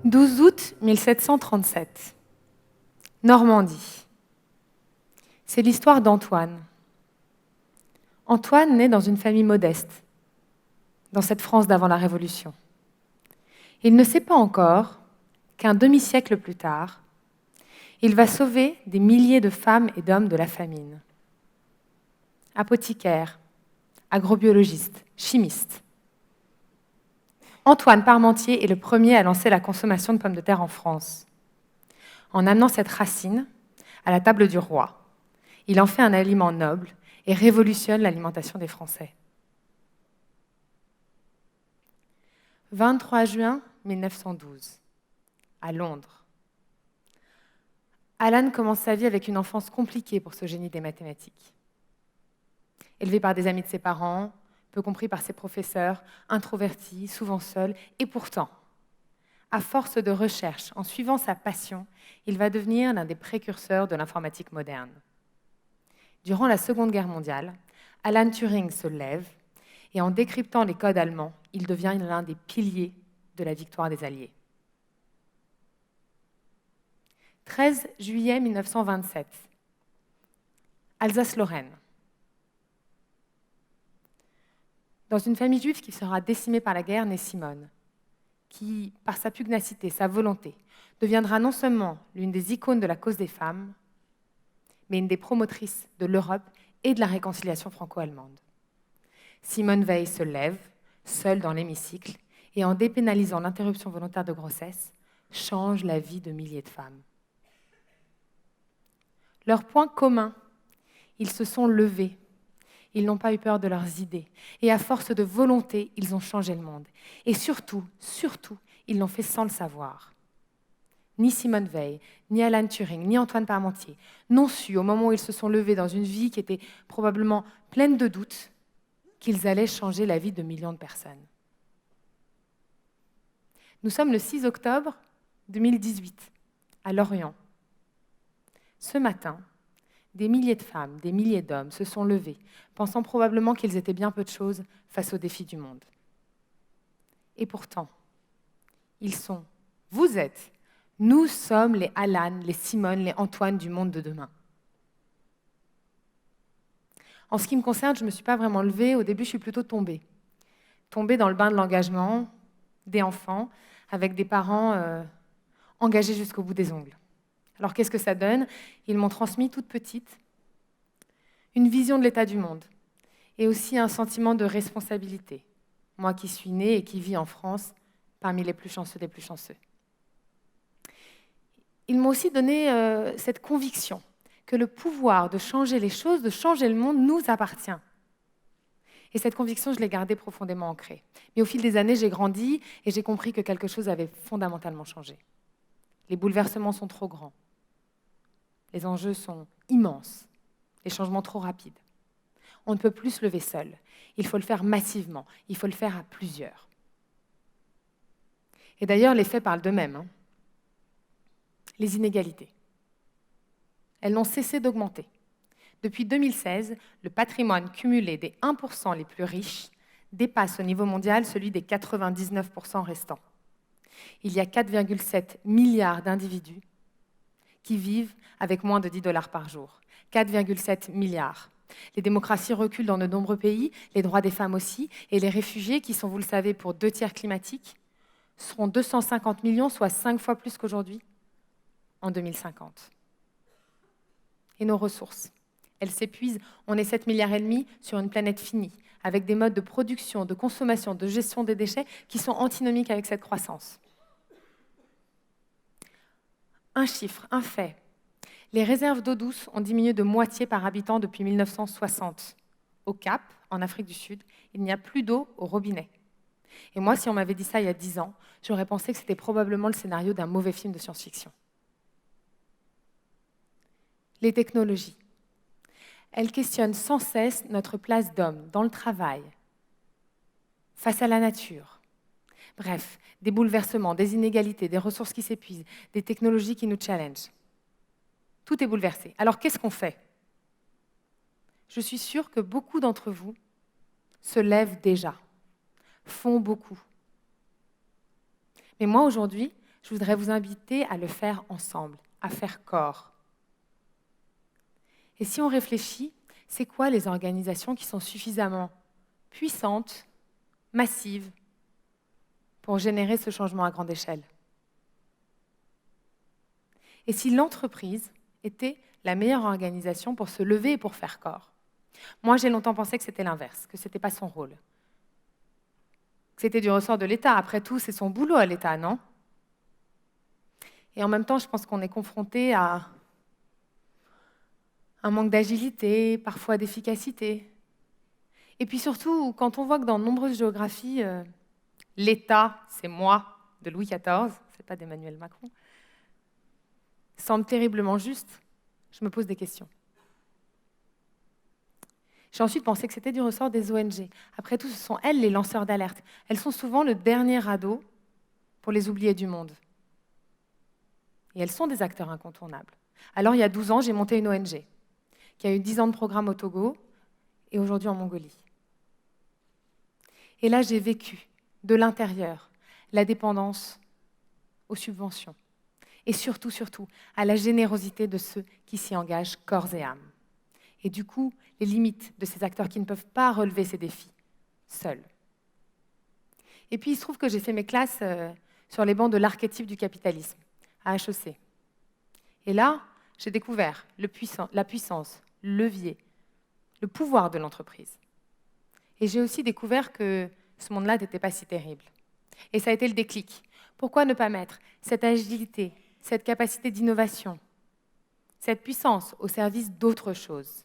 12 août 1737, Normandie. C'est l'histoire d'Antoine. Antoine naît dans une famille modeste, dans cette France d'avant la Révolution. Il ne sait pas encore qu'un demi-siècle plus tard, il va sauver des milliers de femmes et d'hommes de la famine. Apothicaire, agrobiologiste, chimiste. Antoine Parmentier est le premier à lancer la consommation de pommes de terre en France. En amenant cette racine à la table du roi, il en fait un aliment noble et révolutionne l'alimentation des Français. 23 juin 1912, à Londres. Alan commence sa vie avec une enfance compliquée pour ce génie des mathématiques. Élevé par des amis de ses parents, peu compris par ses professeurs, introverti, souvent seul, et pourtant, à force de recherche, en suivant sa passion, il va devenir l'un des précurseurs de l'informatique moderne. Durant la Seconde Guerre mondiale, Alan Turing se lève et en décryptant les codes allemands, il devient l'un des piliers de la victoire des Alliés. 13 juillet 1927, Alsace-Lorraine. Dans une famille juive qui sera décimée par la guerre, naît Simone, qui, par sa pugnacité, sa volonté, deviendra non seulement l'une des icônes de la cause des femmes, mais une des promotrices de l'Europe et de la réconciliation franco-allemande. Simone Veil se lève, seule dans l'hémicycle, et en dépénalisant l'interruption volontaire de grossesse, change la vie de milliers de femmes. Leur point commun, ils se sont levés. Ils n'ont pas eu peur de leurs idées. Et à force de volonté, ils ont changé le monde. Et surtout, ils l'ont fait sans le savoir. Ni Simone Veil, ni Alan Turing, ni Antoine Parmentier n'ont su, au moment où ils se sont levés dans une vie qui était probablement pleine de doutes, qu'ils allaient changer la vie de millions de personnes. Nous sommes le 6 octobre 2018, à Lorient. Ce matin, des milliers de femmes, des milliers d'hommes se sont levés, pensant probablement qu'ils étaient bien peu de choses face aux défis du monde. Et pourtant, nous sommes les Alan, les Simone, les Antoine du monde de demain. En ce qui me concerne, je ne me suis pas vraiment levée, au début je suis plutôt tombée. Tombée dans le bain de l'engagement des enfants, avec des parents engagés jusqu'au bout des ongles. Alors qu'est-ce que ça donne ? Ils m'ont transmis toute petite une vision de l'état du monde et aussi un sentiment de responsabilité. Moi qui suis née et qui vis en France parmi les plus chanceux des plus chanceux. Ils m'ont aussi donné cette conviction que le pouvoir de changer les choses, de changer le monde, nous appartient. Et cette conviction, je l'ai gardée profondément ancrée. Mais au fil des années, j'ai grandi et j'ai compris que quelque chose avait fondamentalement changé. Les bouleversements sont trop grands. Les enjeux sont immenses. Les changements trop rapides. On ne peut plus se lever seul. Il faut le faire massivement. Il faut le faire à plusieurs. Et d'ailleurs, les faits parlent d'eux-mêmes. Les inégalités. Elles n'ont cessé d'augmenter. Depuis 2016, le patrimoine cumulé des 1% les plus riches dépasse au niveau mondial celui des 99% restants. Il y a 4,7 milliards d'individus qui vivent avec moins de 10 $ par jour. 4,7 milliards. Les démocraties reculent dans de nombreux pays, les droits des femmes aussi, et les réfugiés, qui sont, vous le savez, pour 2/3 climatiques, seront 250 millions, soit 5 fois plus qu'aujourd'hui, en 2050. Et nos ressources, elles s'épuisent. On est 7,5 milliards sur une planète finie, avec des modes de production, de consommation, de gestion des déchets qui sont antinomiques avec cette croissance. Un chiffre, un fait. Les réserves d'eau douce ont diminué de moitié par habitant depuis 1960. Au Cap, en Afrique du Sud, il n'y a plus d'eau au robinet. Et moi, si on m'avait dit ça il y a 10 ans, j'aurais pensé que c'était probablement le scénario d'un mauvais film de science-fiction. Les technologies. Elles questionnent sans cesse notre place d'homme dans le travail, face à la nature. Bref, des bouleversements, des inégalités, des ressources qui s'épuisent, des technologies qui nous challengent. Tout est bouleversé. Alors qu'est-ce qu'on fait ? Je suis sûre que beaucoup d'entre vous se lèvent déjà, font beaucoup. Mais moi aujourd'hui, je voudrais vous inviter à le faire ensemble, à faire corps. Et si on réfléchit, c'est quoi les organisations qui sont suffisamment puissantes, massives, pour générer ce changement à grande échelle? Et si l'entreprise était la meilleure organisation pour se lever et pour faire corps? Moi, j'ai longtemps pensé que c'était l'inverse, que ce n'était pas son rôle. Que c'était du ressort de l'État. Après tout, c'est son boulot à l'État, non? Et en même temps, je pense qu'on est confronté à un manque d'agilité, parfois d'efficacité. Et puis surtout, quand on voit que dans de nombreuses géographies, l'État, c'est moi, de Louis XIV, c'est pas d'Emmanuel Macron, semble terriblement juste, je me pose des questions. J'ai ensuite pensé que c'était du ressort des ONG. Après tout, ce sont elles les lanceurs d'alerte. Elles sont souvent le dernier radeau pour les oubliés du monde. Et elles sont des acteurs incontournables. Alors, il y a 12 ans, j'ai monté une ONG qui a eu 10 ans de programme au Togo et aujourd'hui en Mongolie. Et là, j'ai vécu de l'intérieur la dépendance aux subventions et surtout, à la générosité de ceux qui s'y engagent corps et âme. Et du coup, les limites de ces acteurs qui ne peuvent pas relever ces défis seuls. Et puis, il se trouve que j'ai fait mes classes sur les bancs de l'archétype du capitalisme, à HEC. Et là, j'ai découvert la puissance, le levier, le pouvoir de l'entreprise. Et j'ai aussi découvert que ce monde-là n'était pas si terrible. Et ça a été le déclic. Pourquoi ne pas mettre cette agilité, cette capacité d'innovation, cette puissance au service d'autre chose?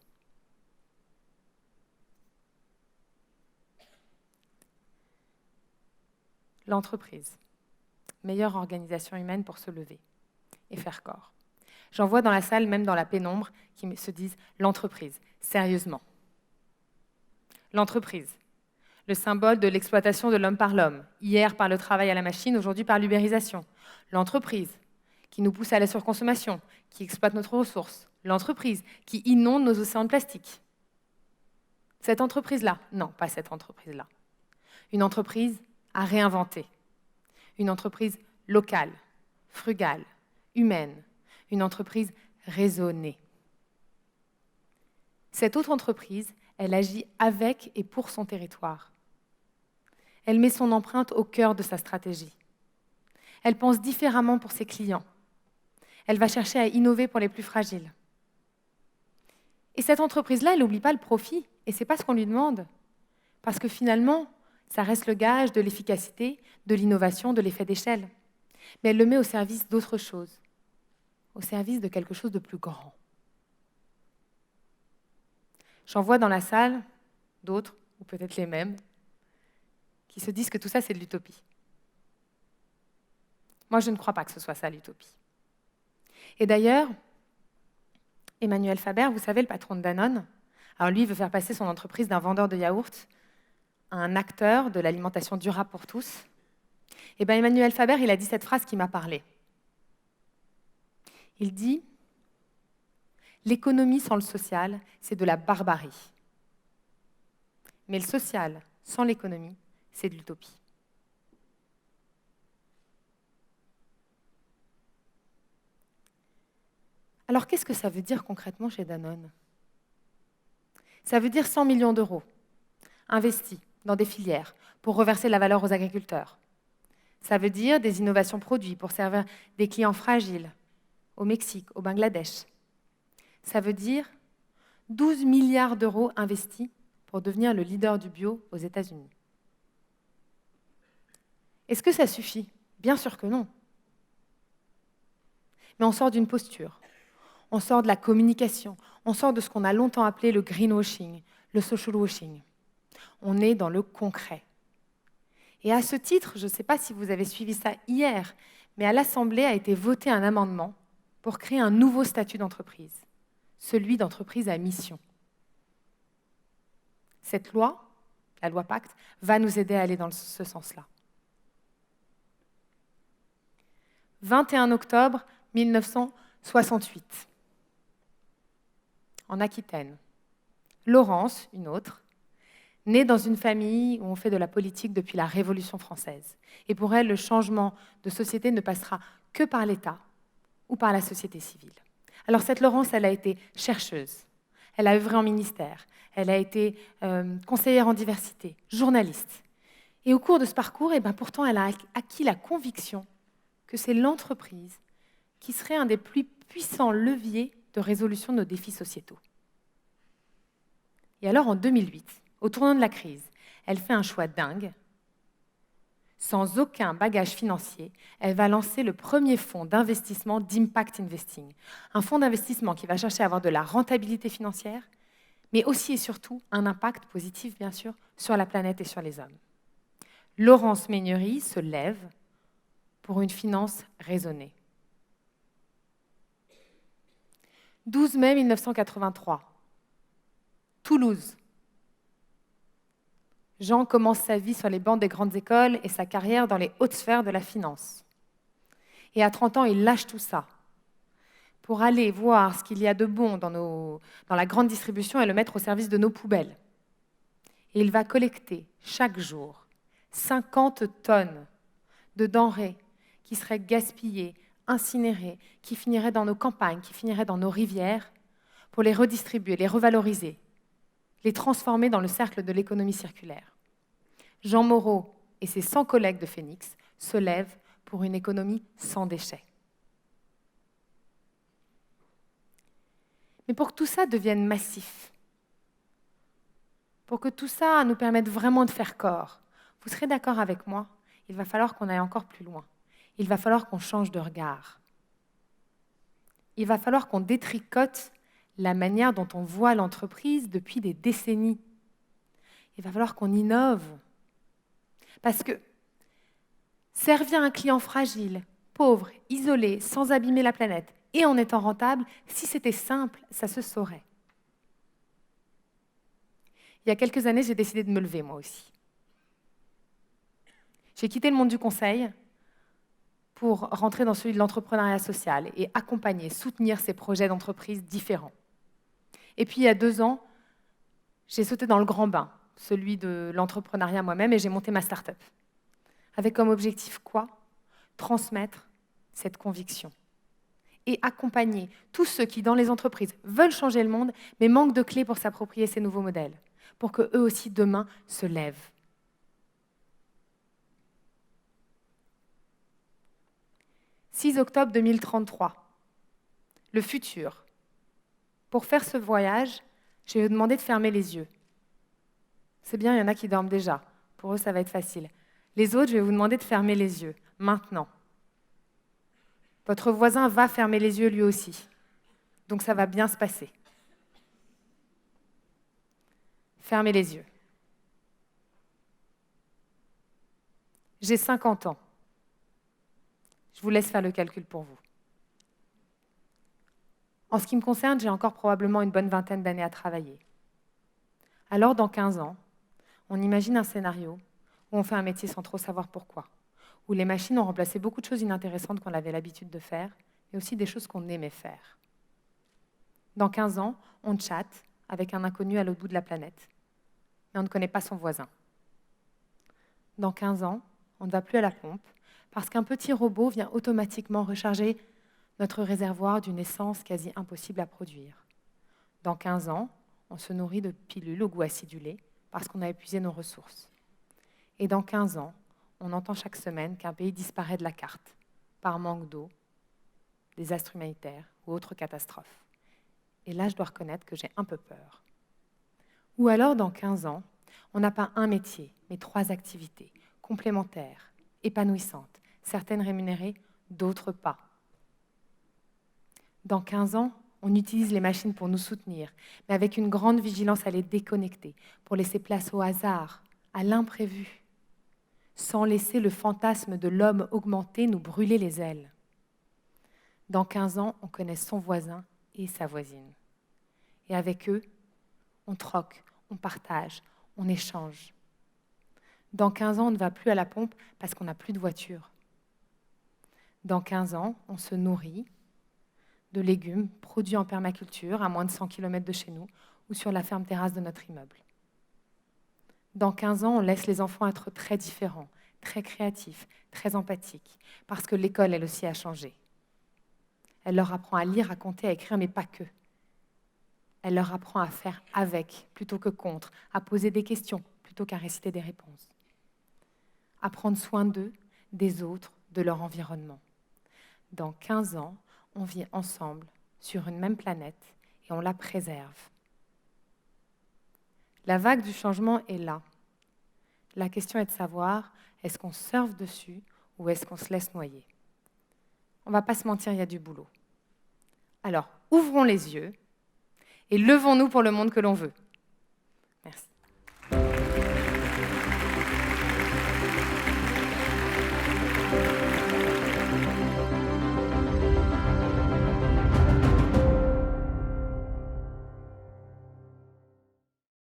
L'entreprise, meilleure organisation humaine pour se lever et faire corps. J'en vois dans la salle, même dans la pénombre, qui se disent « l'entreprise ». Sérieusement. L'entreprise, le symbole de l'exploitation de l'homme par l'homme, hier par le travail à la machine, aujourd'hui par l'ubérisation. L'entreprise, qui nous pousse à la surconsommation, qui exploite notre ressource. L'entreprise, qui inonde nos océans de plastique. Cette entreprise-là, non, pas cette entreprise-là. Une entreprise à réinventer. Une entreprise locale, frugale, humaine. Une entreprise raisonnée. Cette autre entreprise, elle agit avec et pour son territoire. Elle met son empreinte au cœur de sa stratégie. Elle pense différemment pour ses clients. Elle va chercher à innover pour les plus fragiles. Et cette entreprise-là, elle n'oublie pas le profit, et ce n'est pas ce qu'on lui demande. Parce que finalement, ça reste le gage de l'efficacité, de l'innovation, de l'effet d'échelle. Mais elle le met au service d'autre chose, au service de quelque chose de plus grand. J'en vois dans la salle d'autres, ou peut-être les mêmes, qui se disent que tout ça, c'est de l'utopie. Moi, je ne crois pas que ce soit ça, l'utopie. Et d'ailleurs, Emmanuel Faber, vous savez, le patron de Danone, alors lui, il veut faire passer son entreprise d'un vendeur de yaourt à un acteur de l'alimentation durable pour tous. Et bien, Emmanuel Faber, il a dit cette phrase qui m'a parlé. Il dit « L'économie sans le social, c'est de la barbarie. Mais le social sans l'économie, c'est de l'utopie. » Alors, qu'est-ce que ça veut dire concrètement chez Danone? Ça veut dire 100 millions d'euros investis dans des filières pour reverser la valeur aux agriculteurs. Ça veut dire des innovations produits pour servir des clients fragiles au Mexique, au Bangladesh. Ça veut dire 12 milliards d'euros investis pour devenir le leader du bio aux États-Unis. Est-ce que ça suffit? Bien sûr que non. Mais on sort d'une posture, on sort de la communication, on sort de ce qu'on a longtemps appelé le greenwashing, le social washing. On est dans le concret. Et à ce titre, je ne sais pas si vous avez suivi ça hier, mais à l'Assemblée a été voté un amendement pour créer un nouveau statut d'entreprise, celui d'entreprise à mission. Cette loi, la loi Pacte, va nous aider à aller dans ce sens-là. 21 octobre 1968, en Aquitaine, Laurence, une autre, Née dans une famille où on fait de la politique depuis la Révolution française. Et pour elle, le changement de société ne passera que par l'État ou par la société civile. Alors cette Laurence, elle a été chercheuse, elle a œuvré en ministère, elle a été conseillère en diversité, journaliste. Et au cours de ce parcours, pourtant, elle a acquis la conviction que c'est l'entreprise qui serait un des plus puissants leviers de résolution de nos défis sociétaux. Et alors, en 2008, au tournant de la crise, elle fait un choix dingue. Sans aucun bagage financier, elle va lancer le premier fonds d'investissement d'Impact Investing. Un fonds d'investissement qui va chercher à avoir de la rentabilité financière, mais aussi et surtout un impact positif, bien sûr, sur la planète et sur les hommes. Laurence Meignery se lève pour une finance raisonnée. 12 mai 1983, Toulouse. Jean commence sa vie sur les bancs des grandes écoles et sa carrière dans les hautes sphères de la finance. Et à 30 ans, il lâche tout ça pour aller voir ce qu'il y a de bon dans la grande distribution et le mettre au service de nos poubelles. Et il va collecter chaque jour 50 tonnes de denrées qui seraient gaspillées, incinérées, qui finiraient dans nos campagnes, qui finiraient dans nos rivières, pour les redistribuer, les revaloriser, les transformer dans le cercle de l'économie circulaire. Jean Moreau et ses 100 collègues de Phoenix se lèvent pour une économie sans déchets. Mais pour que tout ça devienne massif, pour que tout ça nous permette vraiment de faire corps, vous serez d'accord avec moi, il va falloir qu'on aille encore plus loin. Il va falloir qu'on change de regard. Il va falloir qu'on détricote la manière dont on voit l'entreprise depuis des décennies. Il va falloir qu'on innove. Parce que servir un client fragile, pauvre, isolé, sans abîmer la planète, et en étant rentable, si c'était simple, ça se saurait. Il y a quelques années, j'ai décidé de me lever, moi aussi. J'ai quitté le monde du conseil pour rentrer dans celui de l'entrepreneuriat social et accompagner, soutenir ces projets d'entreprise différents. Et puis, il y a 2 ans, j'ai sauté dans le grand bain, celui de l'entrepreneuriat moi-même, et j'ai monté ma start-up. Avec comme objectif quoi ? Transmettre cette conviction. Et accompagner tous ceux qui, dans les entreprises, veulent changer le monde, mais manquent de clés pour s'approprier ces nouveaux modèles, pour qu'eux aussi, demain, se lèvent. « 6 octobre 2033, le futur. Pour faire ce voyage, je vais vous demander de fermer les yeux. C'est bien, il y en a qui dorment déjà. Pour eux, ça va être facile. Les autres, je vais vous demander de fermer les yeux, maintenant. Votre voisin va fermer les yeux lui aussi. Donc ça va bien se passer. Fermez les yeux. J'ai 50 ans. Je vous laisse faire le calcul pour vous. En ce qui me concerne, j'ai encore probablement une bonne vingtaine d'années à travailler. Alors, dans 15 ans, on imagine un scénario où on fait un métier sans trop savoir pourquoi, où les machines ont remplacé beaucoup de choses inintéressantes qu'on avait l'habitude de faire, mais aussi des choses qu'on aimait faire. Dans 15 ans, on chatte avec un inconnu à l'autre bout de la planète, mais on ne connaît pas son voisin. Dans 15 ans, on ne va plus à la pompe, parce qu'un petit robot vient automatiquement recharger notre réservoir d'une essence quasi impossible à produire. Dans 15 ans, on se nourrit de pilules au goût acidulé, parce qu'on a épuisé nos ressources. Et dans 15 ans, on entend chaque semaine qu'un pays disparaît de la carte, par manque d'eau, désastres humanitaires ou autres catastrophes. Et là, je dois reconnaître que j'ai un peu peur. Ou alors, dans 15 ans, on n'a pas un métier, mais 3 activités, complémentaires, épanouissantes, certaines rémunérées, d'autres pas. Dans 15 ans, on utilise les machines pour nous soutenir, mais avec une grande vigilance à les déconnecter, pour laisser place au hasard, à l'imprévu, sans laisser le fantasme de l'homme augmenté nous brûler les ailes. Dans 15 ans, on connaît son voisin et sa voisine. Et avec eux, on troque, on partage, on échange. Dans 15 ans, on ne va plus à la pompe parce qu'on n'a plus de voiture. Dans 15 ans, on se nourrit de légumes produits en permaculture à moins de 100 km de chez nous ou sur la ferme terrasse de notre immeuble. Dans 15 ans, on laisse les enfants être très différents, très créatifs, très empathiques, parce que l'école, elle aussi, a changé. Elle leur apprend à lire, à compter, à écrire, mais pas que. Elle leur apprend à faire avec plutôt que contre, à poser des questions plutôt qu'à réciter des réponses. À prendre soin d'eux, des autres, de leur environnement. Dans 15 ans, on vit ensemble sur une même planète et on la préserve. La vague du changement est là. La question est de savoir, est-ce qu'on surfe dessus ou est-ce qu'on se laisse noyer? On ne va pas se mentir, il y a du boulot. Alors, ouvrons les yeux et levons-nous pour le monde que l'on veut.